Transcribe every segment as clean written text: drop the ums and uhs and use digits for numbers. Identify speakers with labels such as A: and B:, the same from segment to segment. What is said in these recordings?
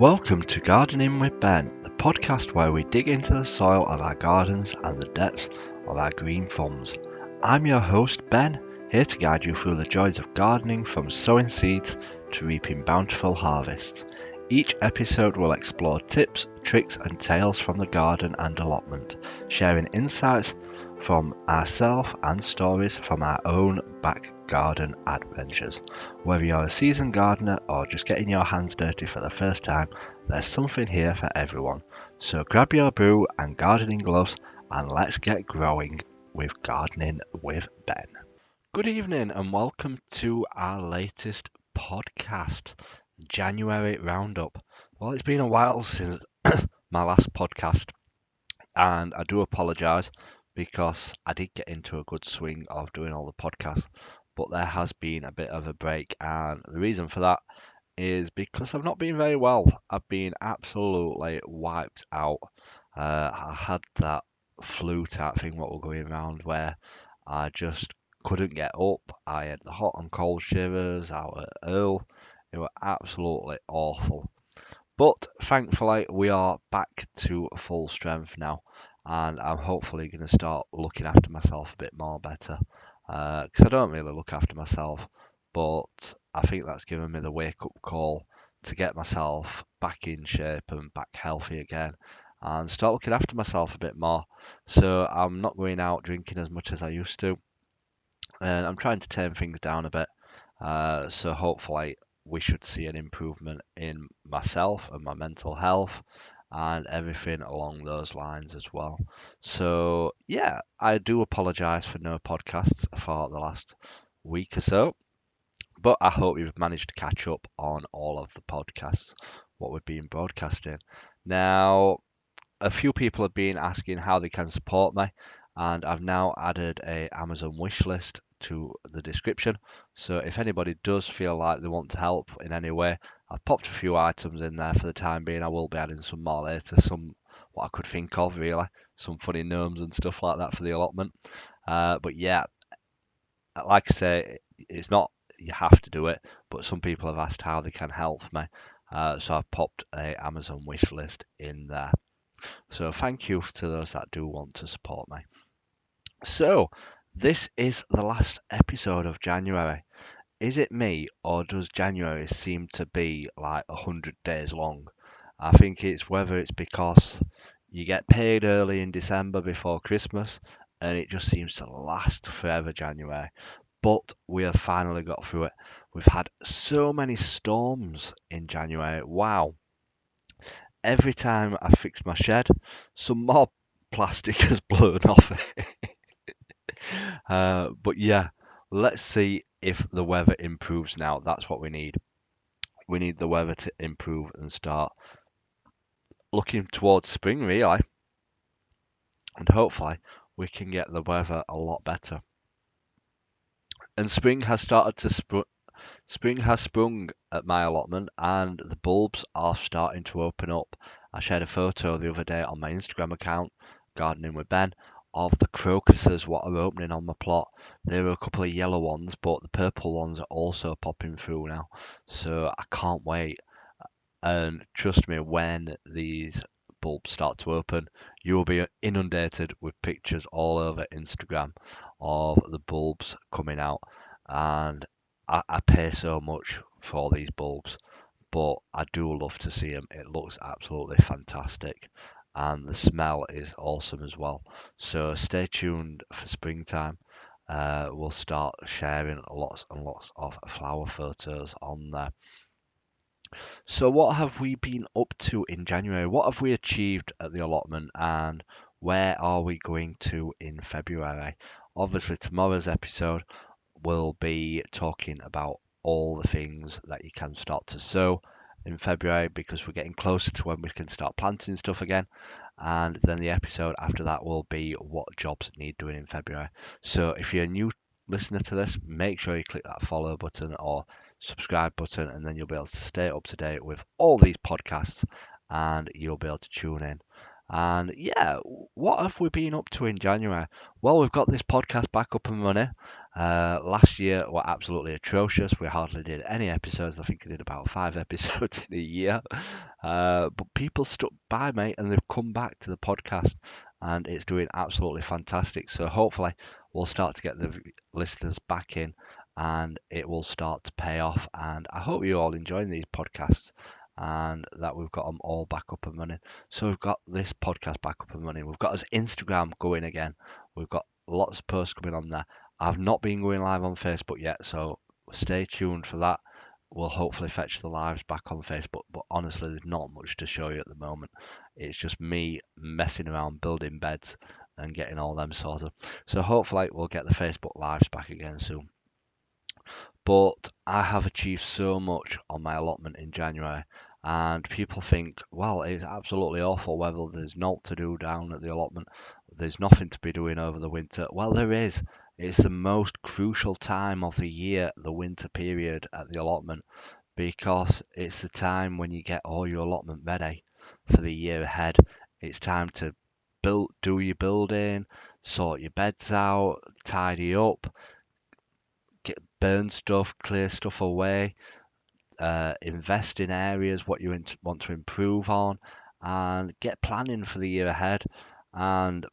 A: Welcome to Gardening with Ben, the podcast where we dig into the soil of our gardens and the depths of our green thumbs. I'm your host Ben, here to guide you through the joys of gardening, from sowing seeds to reaping bountiful harvests. Each episode will explore tips, tricks and tales from the garden and allotment, sharing insights from ourselves and stories from our own back garden adventures. Whether you're a seasoned gardener or just getting your hands dirty for the first time, there's something here for everyone. So grab your brew and gardening gloves and let's get growing with Gardening with Ben. Good evening and welcome to our latest podcast, January Roundup. Well, it's been a while since my last podcast, and I do apologise because I did get into a good swing of doing all the podcasts, but there has been a bit of a break, and the reason for that is because I've not been very well. I've been absolutely wiped out. I had that flu type thing what were going around where I just couldn't get up. I had the hot and cold shivers. I was ill. It was absolutely awful. But thankfully, we are back to full strength now, and I'm hopefully going to start looking after myself a bit more better. Because I don't really look after myself, but I think that's given me the wake up call to get myself back in shape and back healthy again and start looking after myself a bit more. So I'm not going out drinking as much as I used to, and I'm trying to tame things down a bit. So hopefully we should see an improvement in myself and my mental health and everything along those lines as well. So yeah, I do apologise for no podcasts for the last week or so, but I hope you've managed to catch up on all of the podcasts what we've been broadcasting. Now, a few people have been asking how they can support me, and I've now added a Amazon wish list to the description. So if anybody does feel like they want to help in any way, I've popped a few items in there for the time being. I will be adding some more later, some what I could think of really, some funny gnomes and stuff like that for the allotment. But yeah, like I say, it's not you have to do it, but some people have asked how they can help me. So I've popped a Amazon wish list in there. So thank you to those that do want to support me. So this is the last episode of January. Is it me, or does January seem to be like 100 days long? I think it's whether it's because you get paid early in December before Christmas and it just seems to last forever, January. But we have finally got through it. We've had so many storms in January. Wow. Every time I fix my shed, some more plastic has blown off it. But yeah, let's see if the weather improves now. That's what we need. We need the weather to improve and start looking towards spring, really. And hopefully we can get the weather a lot better. And spring has started to Spring has sprung at my allotment and the bulbs are starting to open up. I shared a photo the other day on my Instagram account, Gardening with Ben, of the crocuses what are opening on my plot. There were a couple of yellow ones, but the purple ones are also popping through now. So I can't wait. And trust me, when these bulbs start to open, you will be inundated with pictures all over Instagram of the bulbs coming out. And I pay so much for these bulbs, but I do love to see them. It looks absolutely fantastic, and the smell is awesome as well. So stay tuned for springtime. We'll start sharing lots and lots of flower photos on there. So what have we been up to in January? What have we achieved at the allotment, and where are we going to in February? Obviously, tomorrow's episode will be talking about all the things that you can start to sow in February, because we're getting closer to when we can start planting stuff again. And then the episode after that will be what jobs need doing in February. So if you're a new listener to this, make sure you click that follow button or subscribe button, and then you'll be able to stay up to date with all these podcasts and you'll be able to tune in. And yeah, what have we been up to in January? Well, we've got this podcast back up and running. Last year were absolutely atrocious. We hardly did any episodes. I think we did about 5 episodes in a year. But people stuck by me and they've come back to the podcast and it's doing absolutely fantastic. So hopefully we'll start to get the listeners back in and it will start to pay off. And I hope you're all enjoying these podcasts and that we've got them all back up and running. So we've got this podcast back up and running. We've got us Instagram going again. We've got lots of posts coming on there. I've not been going live on Facebook yet, so stay tuned for that. We'll hopefully fetch the lives back on Facebook, but honestly, there's not much to show you at the moment. It's just me messing around building beds and getting all them sorted. So hopefully we'll get the Facebook lives back again soon. But I have achieved so much on my allotment in January, and people think, well, it's absolutely awful weather. There's naught to do down at the allotment. There's nothing to be doing over the winter. Well, there is. It's the most crucial time of the year, the winter period at the allotment, because it's the time when you get all your allotment ready for the year ahead. It's time to do your building, sort your beds out, tidy up, burn stuff, clear stuff away, invest in areas what you want to improve on, and get planning for the year ahead. And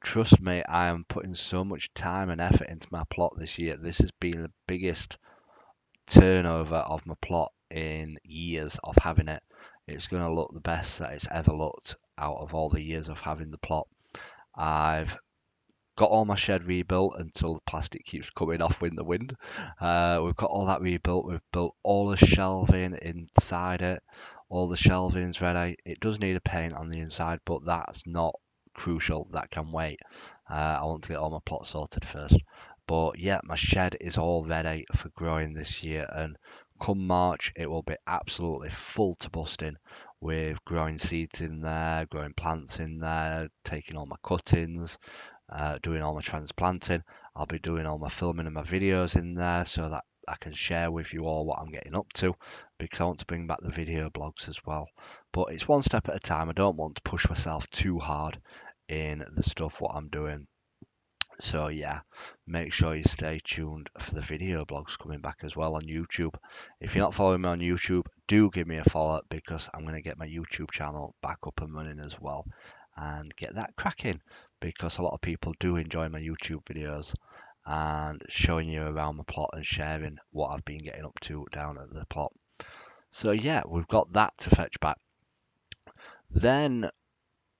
A: trust me, I am putting so much time and effort into my plot this year. This has been the biggest turnover of my plot in years of having it. It's going to look the best that it's ever looked out of all the years of having the plot. I've got all my shed rebuilt until the plastic keeps coming off in the wind. We've got all that rebuilt. We've built all the shelving inside it. All the shelving's ready. It does need a paint on the inside, but that's not crucial. That can wait. I want to get all my plots sorted first. But yeah, my shed is all ready for growing this year, and come March it will be absolutely full to busting with growing seeds in there, growing plants in there, taking all my cuttings, doing all my transplanting. I'll be doing all my filming and my videos in there so that I can share with you all what I'm getting up to, because I want to bring back the video blogs as well. But it's one step at a time. I don't want to push myself too hard in the stuff what I'm doing. So yeah, make sure you stay tuned for the video blogs coming back as well on YouTube. If you're not following me on YouTube, do give me a follow because I'm going to get my YouTube channel back up and running as well and get that cracking, because a lot of people do enjoy my YouTube videos and showing you around my plot and sharing what I've been getting up to down at the plot. So yeah, we've got that to fetch back. Then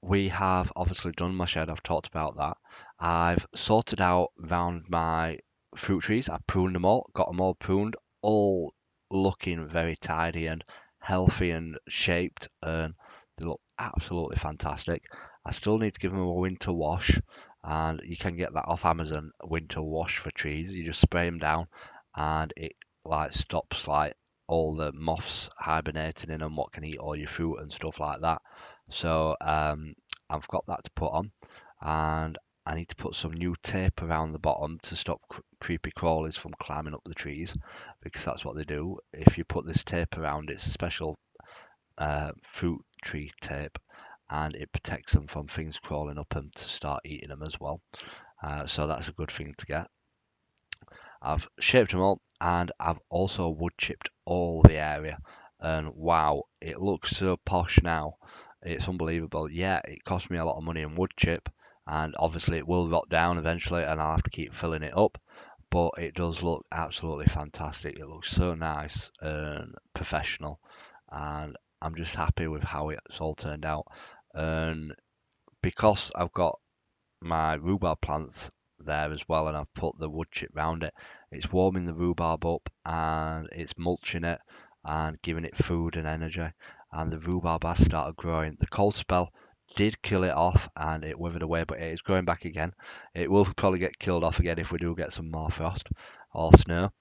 A: we have obviously done my shed. I've talked about that. I've sorted out round my fruit trees. I pruned them all, got them all pruned, all looking very tidy and healthy and shaped, and they look absolutely fantastic. I still need to give them a winter wash, and you can get that off Amazon, a winter wash for trees. You just spray them down, and it like stops like all the moths hibernating in them, what can eat all your fruit and stuff like that. So I've got that to put on, and I need to put some new tape around the bottom to stop creepy crawlies from climbing up the trees, because that's what they do. If you put this tape around, it's a special fruit tree tape, and it protects them from things crawling up and to start eating them as well. So that's a good thing to get. I've shaped them all, and I've also wood chipped all the area, and wow, it looks so posh now. It's unbelievable. Yeah, it cost me a lot of money in wood chip, and obviously it will rot down eventually, and I'll have to keep filling it up. But it does look absolutely fantastic. It looks so nice and professional, and I'm just happy with how it's all turned out. And because I've got my rhubarb plants there as well, and I've put the wood chip round it. It's warming the rhubarb up and it's mulching it and giving it food and energy. And the rhubarb has started growing. The cold spell did kill it off and it withered away, but it is growing back again. It will probably get killed off again if we do get some more frost or snow,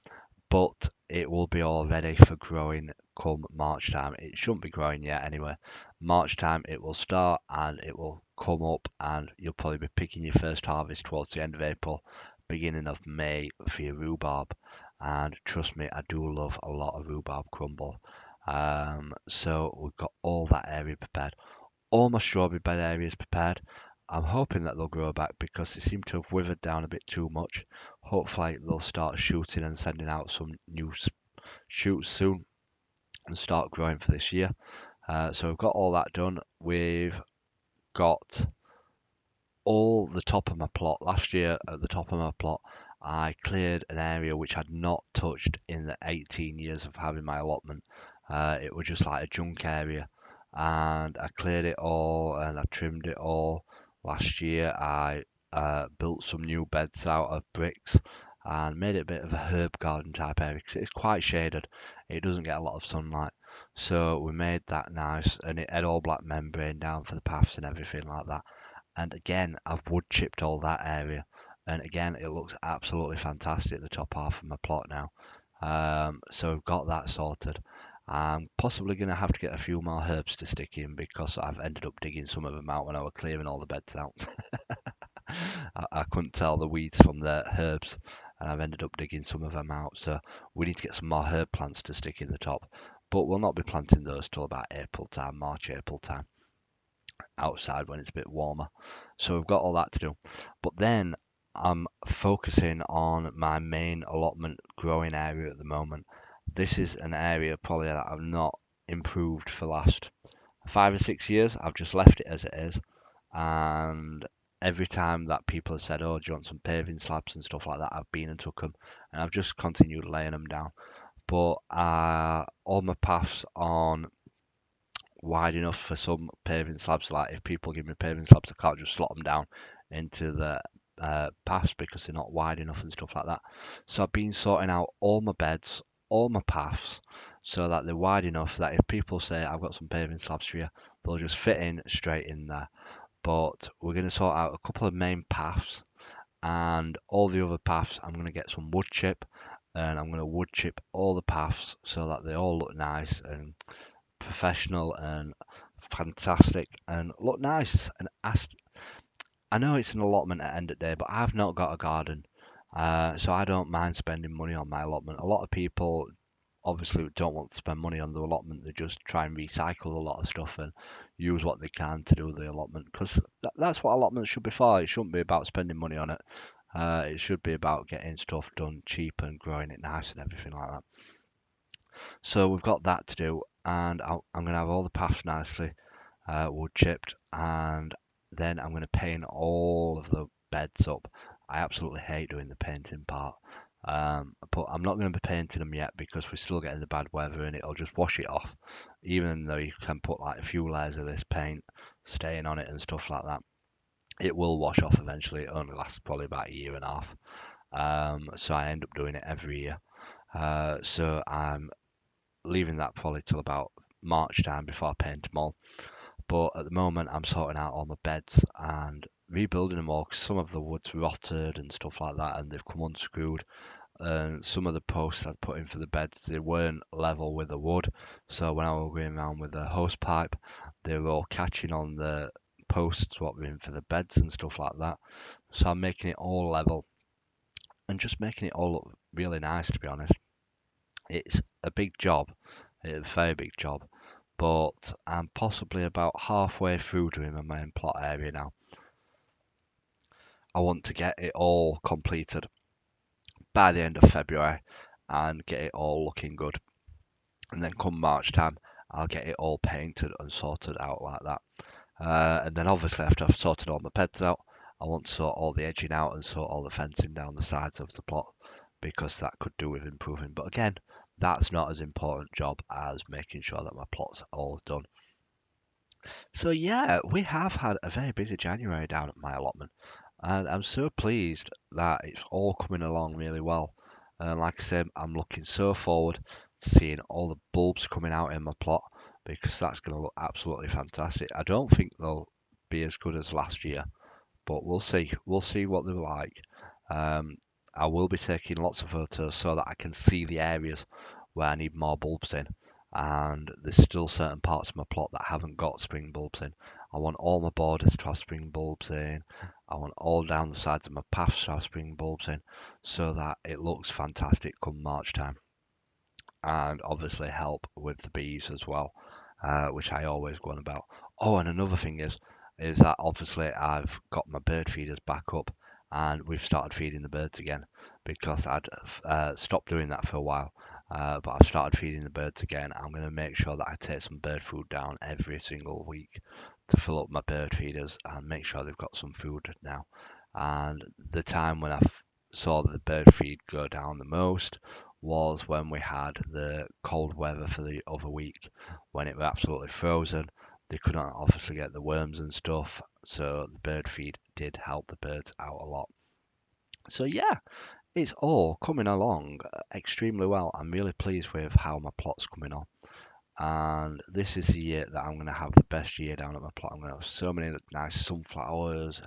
A: but it will be all ready for growing come March time. It shouldn't be growing yet anyway. March time it will start and it will come up, and you'll probably be picking your first harvest towards the end of April, beginning of May for your rhubarb. And trust me, I do love a lot of rhubarb crumble. So we've got all that area prepared. All my strawberry bed areas prepared. I'm hoping that they'll grow back because they seem to have withered down a bit too much. Hopefully they'll start shooting and sending out some new shoots soon and start growing for this year. So we've got all that done. We've got all the top of my plot. Last year at the top of my plot, I cleared an area which I'd not touched in the 18 years of having my allotment. It was just like a junk area, and I cleared it all and I trimmed it all. Last year I built some new beds out of bricks and made it a bit of a herb garden type area because it's quite shaded. It doesn't get a lot of sunlight. So we made that nice, and it had all black membrane down for the paths and everything like that. And again, I've wood chipped all that area, and again, it looks absolutely fantastic, the top half of my plot now. So I've got that sorted. I'm possibly going to have to get a few more herbs to stick in because I've ended up digging some of them out when I was clearing all the beds out. I couldn't tell the weeds from the herbs, and I've ended up digging some of them out. So we need to get some more herb plants to stick in the top, but we'll not be planting those till about April time, March, April time, outside when it's a bit warmer. So we've got all that to do. But then I'm focusing on my main allotment growing area at the moment. This is an area probably that I've not improved for the last 5 or 6 years. I've just left it as it is. And every time that people have said, "Oh, do you want some paving slabs and stuff like that?" I've been and took them, and I've just continued laying them down. But all my paths on wide enough for some paving slabs. Like if people give me paving slabs, I can't just slot them down into the paths because they're not wide enough and stuff like that. So I've been sorting out all my beds, all my paths, so that they're wide enough that if people say I've got some paving slabs for you, they'll just fit in straight in there. But we're going to sort out a couple of main paths, and all the other paths I'm going to get some wood chip, and I'm going to wood chip all the paths so that they all look nice and professional and fantastic and look nice. And I know it's an allotment at the end of the day, but I've not got a garden, so I don't mind spending money on my allotment. A lot of people obviously don't want to spend money on the allotment. They just try and recycle a lot of stuff and use what they can to do the allotment because that's what allotments should be for. It shouldn't be about spending money on it. It should be about getting stuff done cheap and growing it nice and everything like that. So we've got that to do, and I'm going to have all the paths nicely wood chipped, and then I'm going to paint all of the beds up. I absolutely hate doing the painting part, but I'm not going to be painting them yet because we're still getting the bad weather and it'll just wash it off. Even though you can put like a few layers of this paint staying on it and stuff like that, it will wash off eventually. It only lasts probably about a year and a half. So I end up doing it every year. So I'm leaving that probably till about March time before I paint them all. But at the moment, I'm sorting out all my beds and rebuilding them all 'cause some of the wood's rotted and stuff like that, and they've come unscrewed. And some of the posts I'd put in for the beds, they weren't level with the wood. So when I was going around with the hose pipe, they were all catching on the posts what were in for the beds and stuff like that. So I'm making it all level and just making it all look really nice, to be honest. It's a big job. It's a very big job, but I'm possibly about halfway through doing my main plot area now. I want to get it all completed by the end of February and get it all looking good. And then come March time, I'll get it all painted and sorted out like that. And then obviously after I've sorted all my beds out, I want to sort all the edging out and sort all the fencing down the sides of the plot because that could do with improving. But again, that's not as important job as making sure that my plot's all done. So yeah, we have had a very busy January down at my allotment, and I'm so pleased that it's all coming along really well. Like I said, I'm looking so forward to seeing all the bulbs coming out in my plot because that's going to look absolutely fantastic. I don't think they'll be as good as last year, but we'll see. We'll see what they're like. Um, I will be taking lots of photos so that I can see the areas where I need more bulbs in. And there's still certain parts of my plot that haven't got spring bulbs in. I want all my borders to have spring bulbs in. I want all down the sides of my paths to have spring bulbs in so that it looks fantastic come March time. And obviously help with the bees as well, which I always go on about. Oh, and another thing is that obviously I've got my bird feeders back up and we've started feeding the birds again because I'd stopped doing that for a while. but I've started feeding the birds again. I'm going to make sure that I take some bird food down every single week to fill up my bird feeders and make sure they've got some food now. And the time when saw the bird feed go down the most was when we had the cold weather for the other week, when it was absolutely frozen. They couldn't obviously get the worms and stuff, so the bird feed did help the birds out a lot. So yeah, it's all coming along extremely well. I'm really pleased with how my plot's coming on. And this is the year that I'm going to have the best year down at my plot. I'm going to have so many nice sunflowers,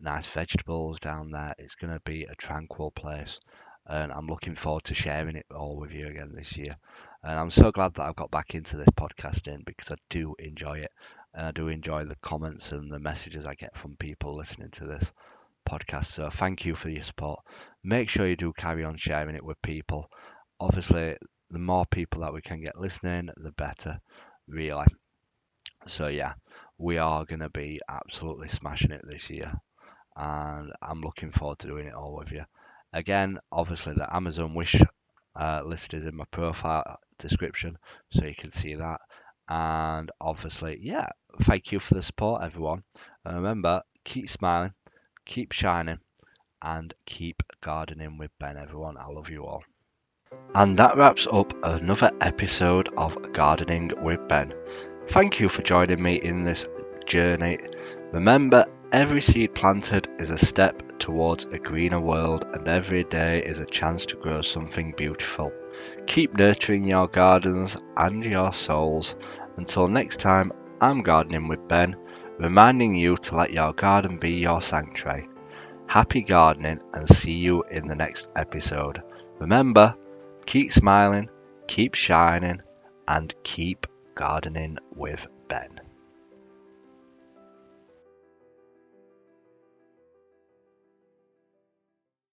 A: nice vegetables down there. It's going to be a tranquil place. And I'm looking forward to sharing it all with you again this year. And I'm so glad that I've got back into this podcasting because I do enjoy it. And I do enjoy the comments and the messages I get from people listening to this podcast. So thank you for your support. Make sure you do carry on sharing it with people. Obviously, the more people that we can get listening, the better, really. So yeah, we are going to be absolutely smashing it this year, and I'm looking forward to doing it all with you. Again, obviously the Amazon wish list is in my profile description, so you can see that. And obviously, yeah, thank you for the support, everyone. And remember, keep smiling, keep shining, and keep gardening with Ben, everyone. I love you all. And that wraps up another episode of Gardening with Ben. Thank you for joining me in this journey. Remember, every seed planted is a step towards a greener world, and every day is a chance to grow something beautiful. Keep nurturing your gardens and your souls. Until next time, I'm Gardening with Ben, reminding you to let your garden be your sanctuary. Happy gardening and see you in the next episode. Remember, keep smiling, keep shining, and keep gardening with Ben.